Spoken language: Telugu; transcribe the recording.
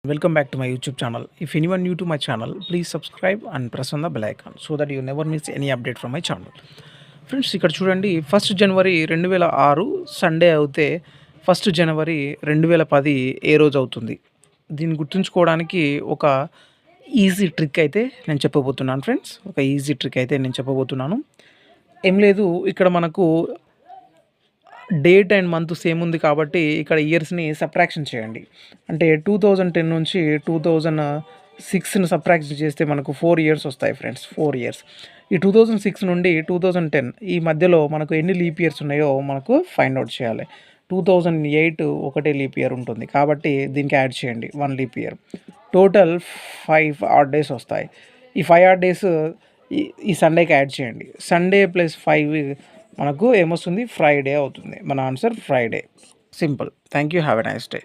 Welcome back to my YouTube channel. If anyone new to my channel, please subscribe and press on the bell icon so that you never miss any update from my channel. Friends ఇక్కడ చూడండి 1 జనవరి 2006 సండే అవుతే 1 జనవరి 2010 ఏ రోజు అవుతుంది. దీన్ని గుర్తుంచుకోవడానికి ఒక ఈజీ ట్రిక్ అయితే నేను చెప్పబోతున్నాను ఫ్రెండ్స్. ఒక ఈజీ ట్రిక్ అయితే నేను చెప్పబోతున్నాను. ఏం లేదు, ఇక్కడ మనకు డేట్ అండ్ మంత్ సేమ్ ఉంది కాబట్టి ఇక్కడ ఇయర్స్ని సబ్ట్రాక్షన్ చేయండి. అంటే 2010 నుంచి 2006ని సబ్ట్రాక్షన్ చేస్తే మనకు 4 ఇయర్స్ వస్తాయి ఫ్రెండ్స్. 4 ఇయర్స్. ఈ 2006 నుండి 2010 ఈ మధ్యలో మనకు ఎన్ని లీప్ ఇయర్స్ ఉన్నాయో మనకు ఫైండ్ అవుట్ చేయాలి. 2008 ఒకటే లీప్ ఇయర్ ఉంటుంది కాబట్టి దీనికి యాడ్ చేయండి 1 leap year. Total 5 odd days వస్తాయి. ఈ 5 ఆడ్ డేస్ ఈ సండేకి యాడ్ చేయండి. సండే ప్లస్ 5 మనకు ఏమొస్తుంది, ఫ్రైడే అవుతుంది. మన answer Friday. Simple. Thank you. Have a nice day.